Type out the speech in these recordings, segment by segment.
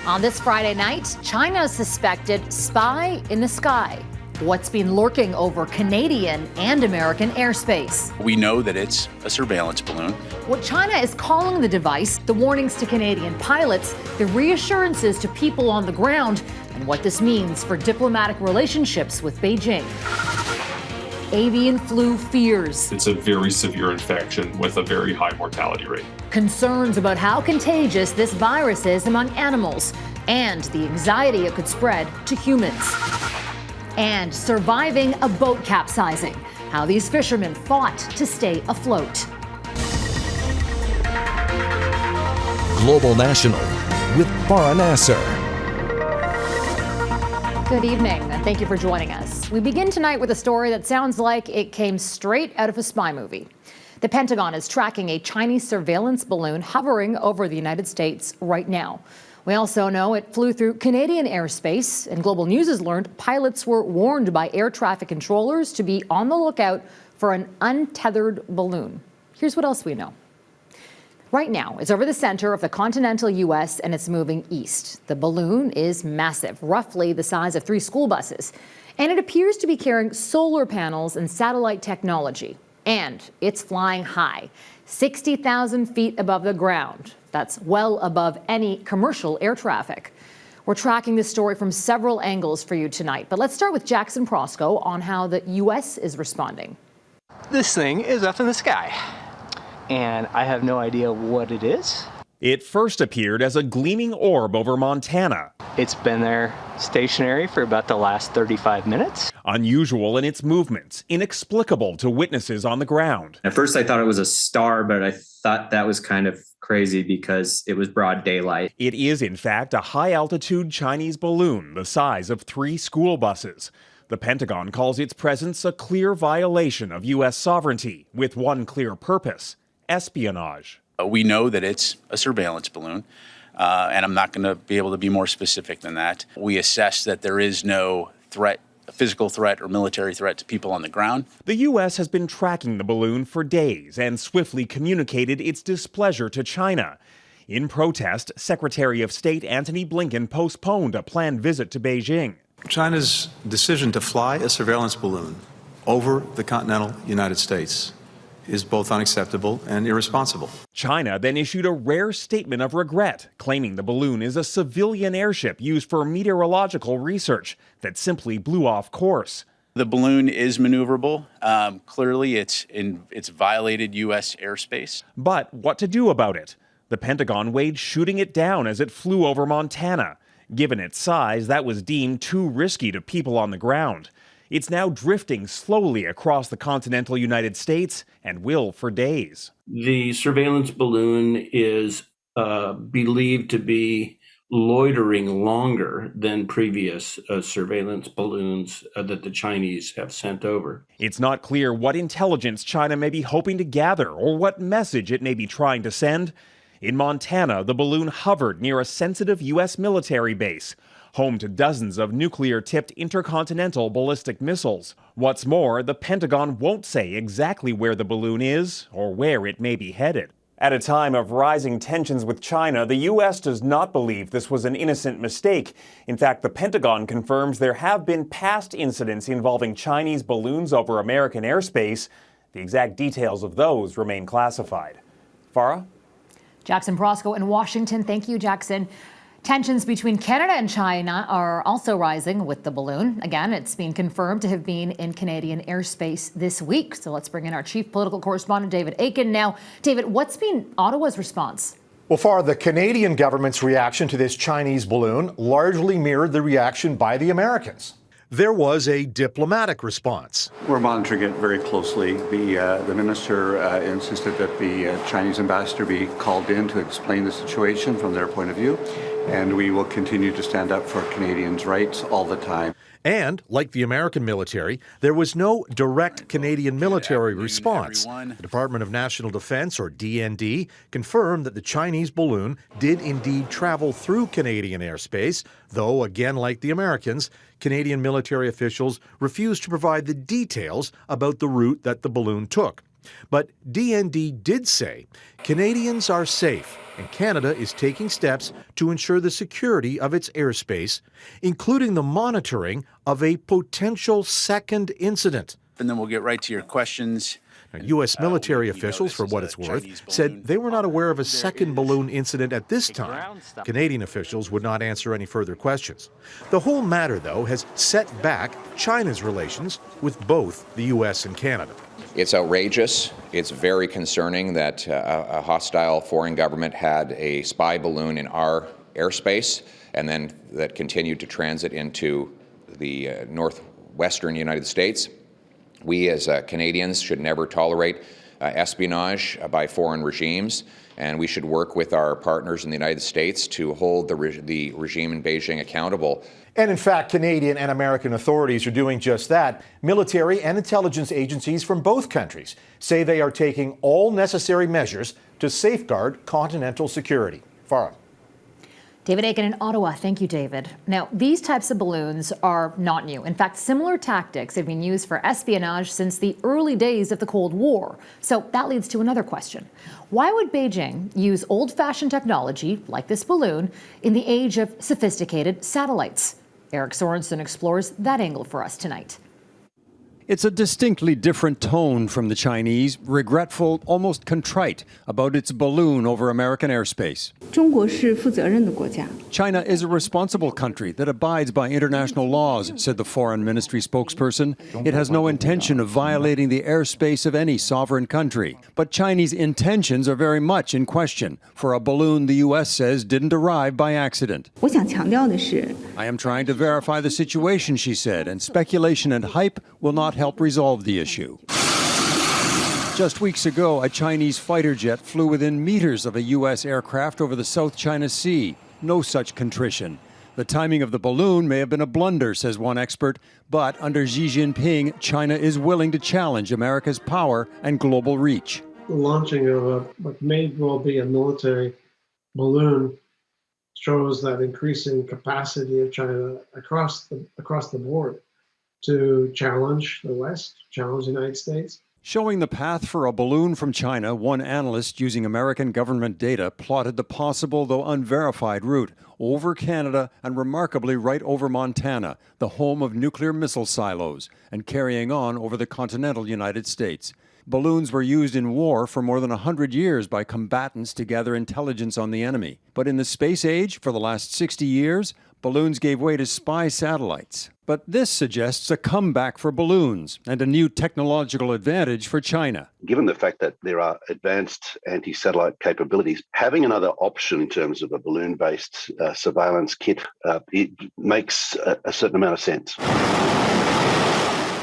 On this Friday night, China's suspected spy in the sky. What's been lurking over Canadian and American airspace? We know that it's a surveillance balloon. What China is calling the device, the warnings to Canadian pilots, the reassurances to people on the ground, and what this means for diplomatic relationships with Beijing. Avian flu fears. It's a very severe infection with a very high mortality rate. Concerns about how contagious this virus is among animals and the anxiety it could spread to humans. And surviving a boat capsizing, how these fishermen fought to stay afloat. Global National with Farah Nasser. Good evening, and thank you for joining us. We begin tonight with a story that sounds like it came straight out of a spy movie. The Pentagon is tracking a Chinese surveillance balloon hovering over the United States right now. We also know it flew through Canadian airspace, and Global News has learned pilots were warned by air traffic controllers to be on the lookout for an untethered balloon. Here's what else we know. Right now, it's over the center of the continental U.S. and it's moving east. The balloon is massive, roughly the size of 3 school buses, and it appears to be carrying solar panels and satellite technology. And it's flying high, 60,000 feet above the ground. That's well above any commercial air traffic. We're tracking this story from several angles for you tonight, but let's start with Jackson Proskow on how the U.S. is responding. This thing is up in the sky, and I have no idea what it is. It first appeared as a gleaming orb over Montana. It's been there stationary for about the last 35 minutes. Unusual in its movements, inexplicable to witnesses on the ground. At first I thought it was a star, but I thought that was kind of crazy because it was broad daylight. It is, in fact, a high-altitude Chinese balloon the size of 3 school buses. The Pentagon calls its presence a clear violation of U.S. sovereignty, with one clear purpose: espionage. We know that it's a surveillance balloon, and I'm not going to be able to be more specific than that. We assess that there is no threat, physical threat or military threat to people on the ground. The U.S. has been tracking the balloon for days and swiftly communicated its displeasure to China. In protest, Secretary of State Antony Blinken postponed a planned visit to Beijing. China's decision to fly a surveillance balloon over the continental United States is both unacceptable and irresponsible. China then issued a rare statement of regret, claiming the balloon is a civilian airship used for meteorological research that simply blew off course. The balloon is maneuverable. Clearly, it's violated U.S. airspace. But what to do about it? The Pentagon weighed shooting it down as it flew over Montana. Given its size, that was deemed too risky to people on the ground. It's now drifting slowly across the continental United States and will for days. The surveillance balloon is believed to be loitering longer than previous surveillance balloons that the Chinese have sent over. It's not clear what intelligence China may be hoping to gather or what message it may be trying to send. In Montana, the balloon hovered near a sensitive U.S. military base, home to dozens of nuclear-tipped intercontinental ballistic missiles. What's more, the Pentagon won't say exactly where the balloon is or where it may be headed. At a time of rising tensions with China, the U.S. does not believe this was an innocent mistake. In fact, the Pentagon confirms there have been past incidents involving Chinese balloons over American airspace. The exact details of those remain classified. Farah? Jackson Proskow in Washington. Thank you, Jackson. Tensions between Canada and China are also rising with the balloon. Again, it's been confirmed to have been in Canadian airspace this week. So let's bring in our chief political correspondent, David Akin. Now, David, what's been Ottawa's response? Well, Farah, the Canadian government's reaction to this Chinese balloon largely mirrored the reaction by the Americans. There was a diplomatic response. We're monitoring it very closely. The minister insisted that the Chinese ambassador be called in to explain the situation from their point of view, and we will continue to stand up for Canadians' rights all the time. And, like the American military, there was no direct Canadian military response. The Department of National Defense, or DND, confirmed that the Chinese balloon did indeed travel through Canadian airspace, though, again like the Americans, Canadian military officials refused to provide the details about the route that the balloon took. But DND did say Canadians are safe and Canada is taking steps to ensure the security of its airspace, including the monitoring of a potential second incident. And then we'll get right to your questions. Now, U.S. military officials, for what it's worth, said they were not aware of a second balloon incident at this time. Canadian officials would not answer any further questions. The whole matter, though, has set back China's relations with both the U.S. and Canada. It's outrageous. It's very concerning that a hostile foreign government had a spy balloon in our airspace and then that continued to transit into the northwestern United States. We as Canadians should never tolerate espionage by foreign regimes, and we should work with our partners in the United States to hold the regime in Beijing accountable. And in fact, Canadian and American authorities are doing just that. Military and intelligence agencies from both countries say they are taking all necessary measures to safeguard continental security. Farah. David Akin in Ottawa. Thank you, David. Now, these types of balloons are not new. In fact, similar tactics have been used for espionage since the early days of the Cold War. So that leads to another question. Why would Beijing use old-fashioned technology, like this balloon, in the age of sophisticated satellites? Eric Sorensen explores that angle for us tonight. It's a distinctly different tone from the Chinese, regretful, almost contrite about its balloon over American airspace. China is a responsible country that abides by international laws, said the Foreign Ministry spokesperson. It has no intention of violating the airspace of any sovereign country. But Chinese intentions are very much in question for a balloon the U.S. says didn't arrive by accident. I am trying to verify the situation, she said, and speculation and hype will not help resolve the issue. Just weeks ago, a Chinese fighter jet flew within meters of a U.S. aircraft over the South China Sea. No such contrition. The timing of the balloon may have been a blunder, says one expert, but under Xi Jinping, China is willing to challenge America's power and global reach. The launching of what may well be a military balloon shows that increasing capacity of China across the board to challenge the West, challenge the United States. Showing the path for a balloon from China, one analyst using American government data plotted the possible, though unverified, route over Canada and remarkably right over Montana, the home of nuclear missile silos, and carrying on over the continental United States. Balloons were used in war for more than 100 years by combatants to gather intelligence on the enemy. But in the space age, for the last 60 years, balloons gave way to spy satellites. But this suggests a comeback for balloons and a new technological advantage for China. Given the fact that there are advanced anti-satellite capabilities, having another option in terms of a balloon-based surveillance kit, it makes a certain amount of sense.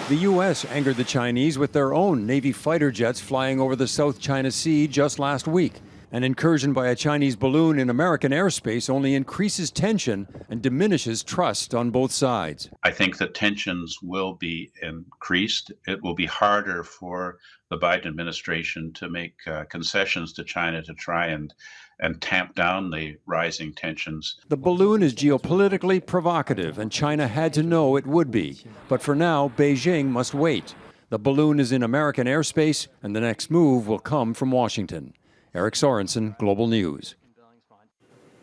The U.S. angered the Chinese with their own Navy fighter jets flying over the South China Sea just last week. An incursion by a Chinese balloon in American airspace only increases tension and diminishes trust on both sides. I think that tensions will be increased. It will be harder for the Biden administration to make concessions to China to try and tamp down the rising tensions. The balloon is geopolitically provocative, and China had to know it would be. But for now, Beijing must wait. The balloon is in American airspace, and the next move will come from Washington. Eric Sorensen, Global News.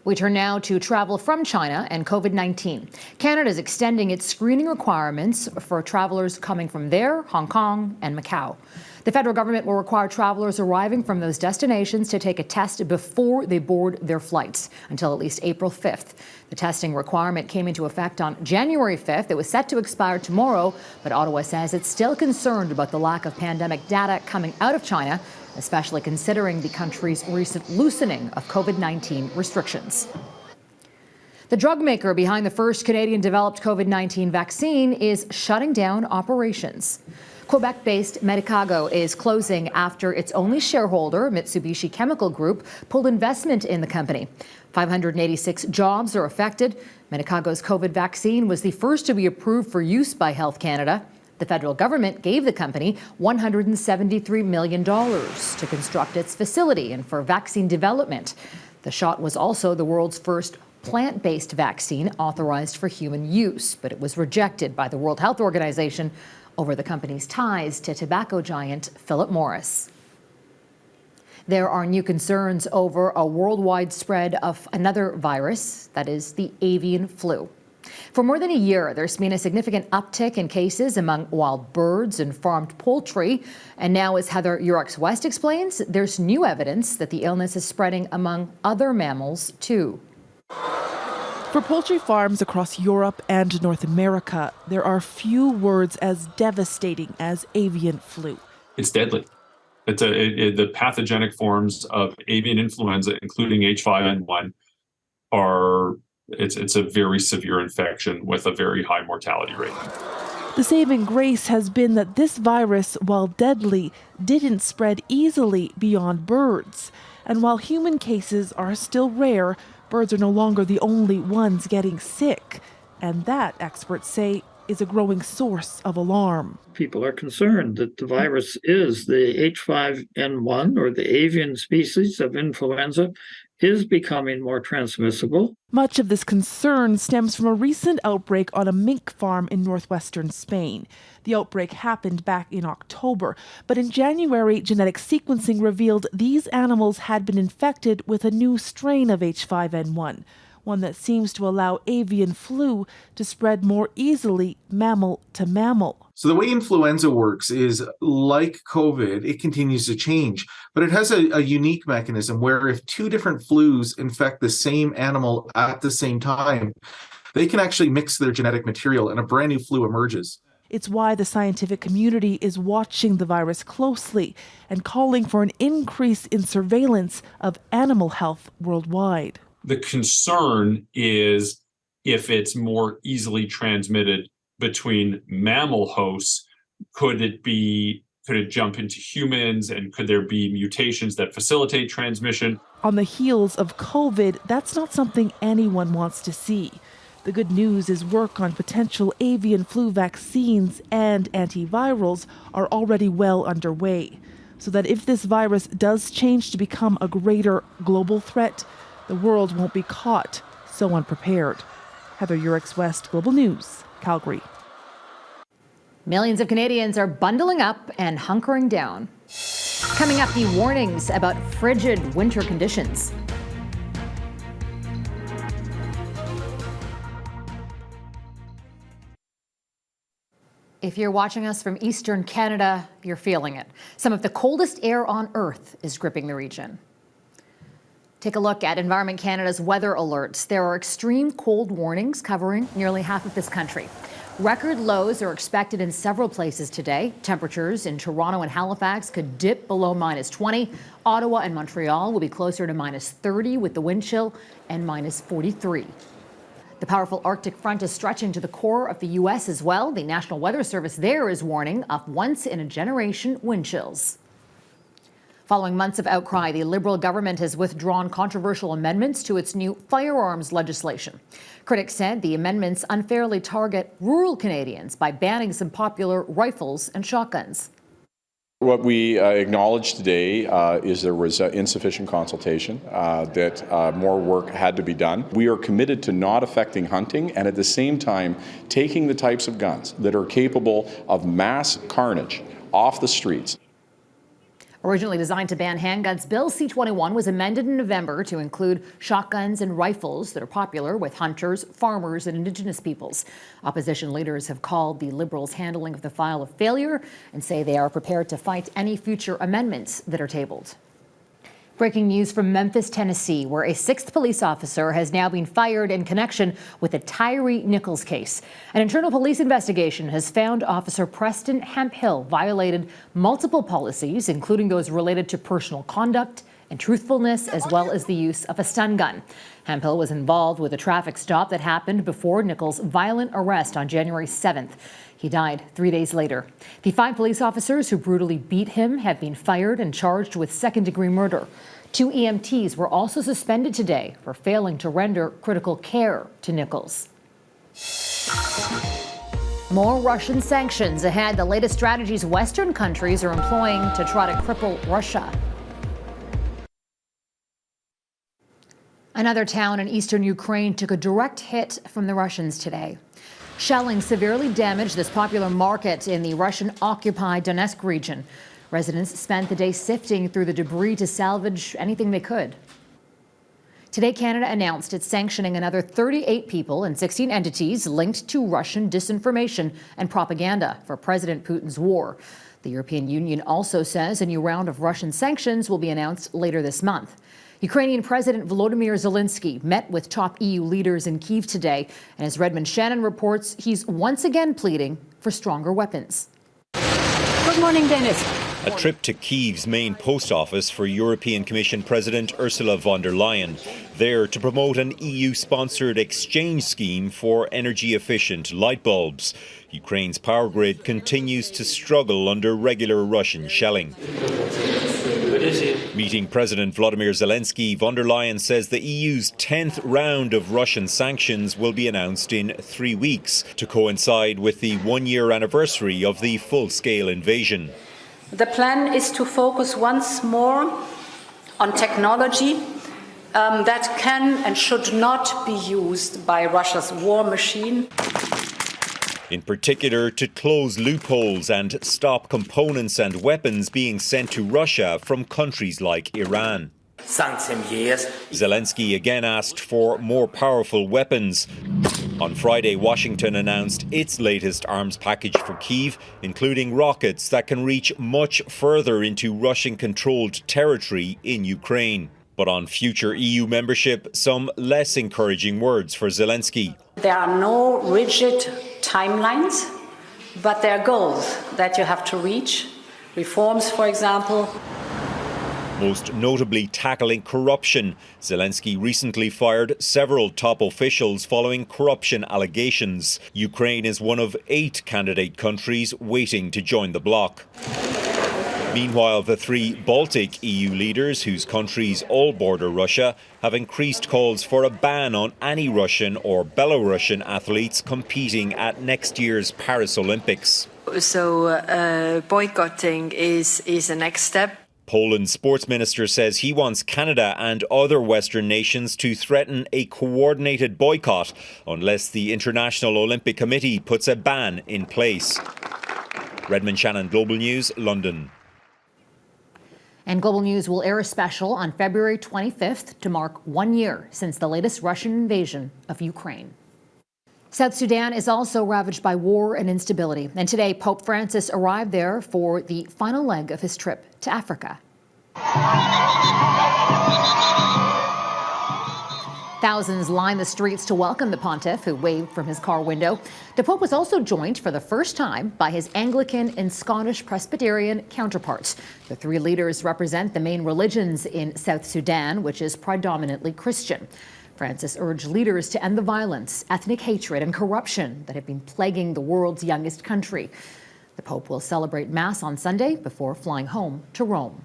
We turn now to travel from China and COVID-19. Canada is extending its screening requirements for travelers coming from there, Hong Kong, and Macau. The federal government will require travelers arriving from those destinations to take a test before they board their flights until at least April 5th. The testing requirement came into effect on January 5th. It was set to expire tomorrow, but Ottawa says it's still concerned about the lack of pandemic data coming out of China, especially considering the country's recent loosening of COVID-19 restrictions. The drug maker behind the first Canadian-developed COVID-19 vaccine is shutting down operations. Quebec-based Medicago is closing after its only shareholder, Mitsubishi Chemical Group, pulled investment in the company. 586 jobs are affected. Medicago's COVID vaccine was the first to be approved for use by Health Canada. The federal government gave the company $173 million to construct its facility and for vaccine development. The shot was also the world's first plant-based vaccine authorized for human use, but it was rejected by the World Health Organization over the company's ties to tobacco giant Philip Morris. There are new concerns over a worldwide spread of another virus, that is the avian flu. For more than a year, there's been a significant uptick in cases among wild birds and farmed poultry. And now, as Heather Yourex-West explains, there's new evidence that the illness is spreading among other mammals, too. For poultry farms across Europe and North America, there are few words as devastating as avian flu. It's deadly. The pathogenic forms of avian influenza, including H5N1, it's a very severe infection with a very high mortality rate. The saving grace has been that this virus, while deadly, didn't spread easily beyond birds. And while human cases are still rare, birds are no longer the only ones getting sick. And that, experts say, is a growing source of alarm. People are concerned that the virus is the H5N1, or the avian species of influenza, is becoming more transmissible. Much of this concern stems from a recent outbreak on a mink farm in northwestern Spain. The outbreak happened back in October, but in January, genetic sequencing revealed these animals had been infected with a new strain of H5N1, one that seems to allow avian flu to spread more easily mammal to mammal. So the way influenza works is, like COVID, it continues to change, but it has a unique mechanism where if two different flus infect the same animal at the same time, they can actually mix their genetic material and a brand new flu emerges. It's why the scientific community is watching the virus closely and calling for an increase in surveillance of animal health worldwide. The concern is if it's more easily transmitted between mammal hosts, could it jump into humans, and could there be mutations that facilitate transmission? On the heels of COVID, that's not something anyone wants to see. The good news is work on potential avian flu vaccines and antivirals are already well underway, so that if this virus does change to become a greater global threat, the world won't be caught so unprepared. Heather Yourex-West, Global News, Calgary. Millions of Canadians are bundling up and hunkering down. Coming up, the warnings about frigid winter conditions. If you're watching us from eastern Canada, you're feeling it. Some of the coldest air on Earth is gripping the region. Take a look at Environment Canada's weather alerts. There are extreme cold warnings covering nearly half of this country. Record lows are expected in several places today. Temperatures in Toronto and Halifax could dip below -20. Ottawa and Montreal will be closer to -30 with the wind chill and -43. The powerful Arctic front is stretching to the core of the U.S. as well. The National Weather Service there is warning of once-in-a-generation wind chills. Following months of outcry, the Liberal government has withdrawn controversial amendments to its new firearms legislation. Critics said the amendments unfairly target rural Canadians by banning some popular rifles and shotguns. What we acknowledge today is there was insufficient consultation, that more work had to be done. We are committed to not affecting hunting and at the same time taking the types of guns that are capable of mass carnage off the streets. Originally designed to ban handguns, Bill C-21 was amended in November to include shotguns and rifles that are popular with hunters, farmers, and Indigenous peoples. Opposition leaders have called the Liberals' handling of the file a failure and say they are prepared to fight any future amendments that are tabled. Breaking news from Memphis, Tennessee, where a 6th police officer has now been fired in connection with the Tyree Nichols case. An internal police investigation has found Officer Preston Hemphill violated multiple policies, including those related to personal conduct and truthfulness, as well as the use of a stun gun. Hemphill was involved with a traffic stop that happened before Nichols' violent arrest on January 7th. He died 3 days later. The 5 police officers who brutally beat him have been fired and charged with second-degree murder. 2 EMTs were also suspended today for failing to render critical care to Nichols. More Russian sanctions ahead. The latest strategies Western countries are employing to try to cripple Russia. Another town in eastern Ukraine took a direct hit from the Russians today. Shelling severely damaged this popular market in the Russian-occupied Donetsk region. Residents spent the day sifting through the debris to salvage anything they could. Today, Canada announced it's sanctioning another 38 people and 16 entities linked to Russian disinformation and propaganda for President Putin's war. The European Union also says a new round of Russian sanctions will be announced later this month. Ukrainian President Volodymyr Zelensky met with top EU leaders in Kyiv today, and as Redmond Shannon reports, he's once again pleading for stronger weapons. Good morning, Dennis. A trip to Kyiv's main post office for European Commission President Ursula von der Leyen, there to promote an EU-sponsored exchange scheme for energy-efficient light bulbs. Ukraine's power grid continues to struggle under regular Russian shelling. Meeting President Volodymyr Zelensky, von der Leyen says the EU's 10th round of Russian sanctions will be announced in 3 weeks to coincide with the one-year anniversary of the full-scale invasion. The plan is to focus once more on technology that can and should not be used by Russia's war machine. In particular, to close loopholes and stop components and weapons being sent to Russia from countries like Iran. Zelensky again asked for more powerful weapons. On Friday, Washington announced its latest arms package for Kyiv, including rockets that can reach much further into Russian-controlled territory in Ukraine. But on future EU membership, some less encouraging words for Zelensky. There are no rigid timelines, but there are goals that you have to reach. Reforms, for example. Most notably tackling corruption. Zelensky recently fired several top officials following corruption allegations. Ukraine is one of 8 candidate countries waiting to join the bloc. Meanwhile, the 3 Baltic EU leaders, whose countries all border Russia, have increased calls for a ban on any Russian or Belarusian athletes competing at next year's Paris Olympics. So boycotting is the next step. Poland's sports minister says he wants Canada and other Western nations to threaten a coordinated boycott unless the International Olympic Committee puts a ban in place. Redmond Shannon, Global News, London. And Global News will air a special on February 25th to mark 1 year since the latest Russian invasion of Ukraine. South Sudan is also ravaged by war and instability. And today, Pope Francis arrived there for the final leg of his trip to Africa. Thousands lined the streets to welcome the pontiff, who waved from his car window. The Pope was also joined for the first time by his Anglican and Scottish Presbyterian counterparts. The 3 leaders represent the main religions in South Sudan, which is predominantly Christian. Francis urged leaders to end the violence, ethnic hatred, and corruption that have been plaguing the world's youngest country. The Pope will celebrate Mass on Sunday before flying home to Rome.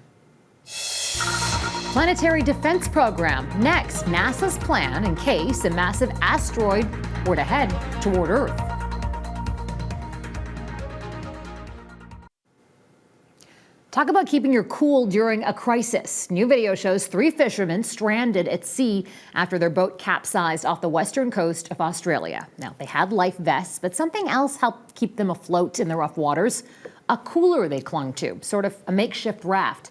Planetary Defense Program. Next, NASA's plan in case a massive asteroid were to head toward Earth. Talk about keeping your cool during a crisis. New video shows 3 fishermen stranded at sea after their boat capsized off the western coast of Australia. Now, they had life vests, but something else helped keep them afloat in the rough waters. A cooler they clung to, sort of a makeshift raft.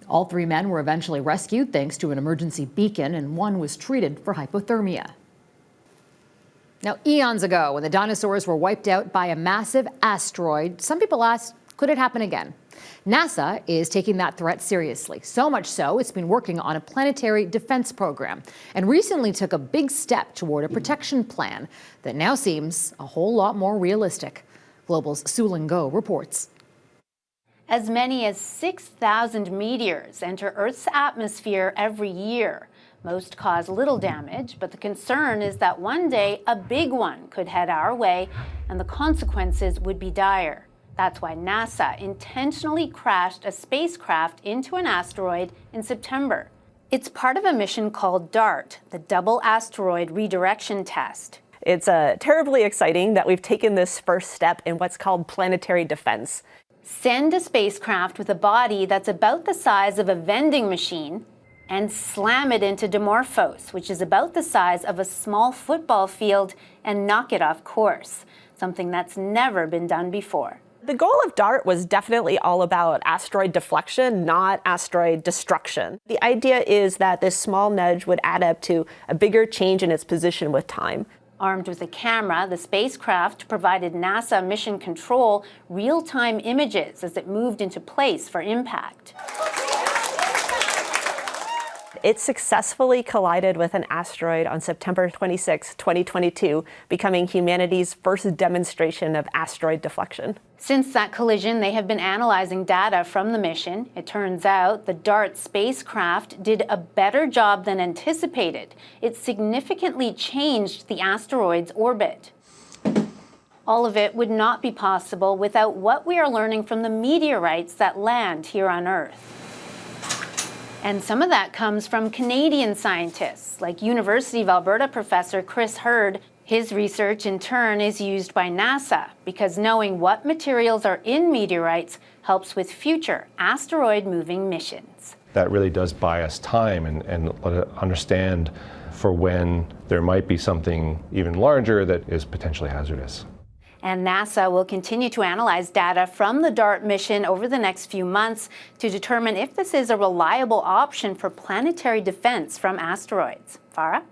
All 3 men were eventually rescued thanks to an emergency beacon, and one was treated for hypothermia. Now, eons ago, when the dinosaurs were wiped out by a massive asteroid, some people asked, could it happen again? NASA is taking that threat seriously. So much so, it's been working on a planetary defense program and recently took a big step toward a protection plan that now seems a whole lot more realistic. Global's Su-Ling Go reports. As many as 6,000 meteors enter Earth's atmosphere every year. Most cause little damage, but the concern is that one day a big one could head our way and the consequences would be dire. That's why NASA intentionally crashed a spacecraft into an asteroid in September. It's part of a mission called DART, the Double Asteroid Redirection Test. It's terribly exciting that we've taken this first step in what's called planetary defense. Send a spacecraft with a body that's about the size of a vending machine and slam it into Dimorphos, which is about the size of a small football field, and knock it off course, something that's never been done before. The goal of DART was definitely all about asteroid deflection, not asteroid destruction. The idea is that this small nudge would add up to a bigger change in its position with time. Armed with a camera, the spacecraft provided NASA Mission Control real-time images as it moved into place for impact. It successfully collided with an asteroid on September 26, 2022, becoming humanity's first demonstration of asteroid deflection. Since that collision, they have been analyzing data from the mission. It turns out the DART spacecraft did a better job than anticipated. It significantly changed the asteroid's orbit. All of it would not be possible without what we are learning from the meteorites that land here on Earth. And some of that comes from Canadian scientists, like University of Alberta professor Chris Hurd. His research, in turn, is used by NASA because knowing what materials are in meteorites helps with future asteroid-moving missions. That really does buy us time and let us understand for when there might be something even larger that is potentially hazardous. And NASA will continue to analyze data from the DART mission over the next few months to determine if this is a reliable option for planetary defense from asteroids. Farah?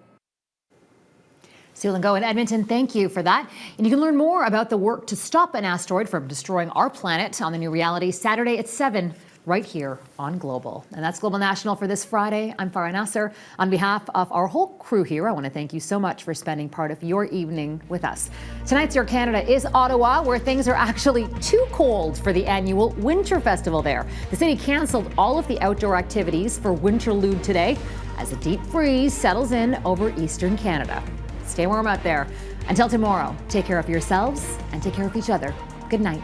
Sue Lingo in Edmonton, thank you for that. And you can learn more about the work to stop an asteroid from destroying our planet on the New Reality Saturday at 7 right here on Global. And that's Global National for this Friday. I'm Farah Nasser. On behalf of our whole crew here, I want to thank you so much for spending part of your evening with us. Tonight's Your Canada is Ottawa, where things are actually too cold for the annual Winter Festival there. The city canceled all of the outdoor activities for Winterlude today as a deep freeze settles in over eastern Canada. Stay warm out there. Until tomorrow, take care of yourselves and take care of each other. Good night.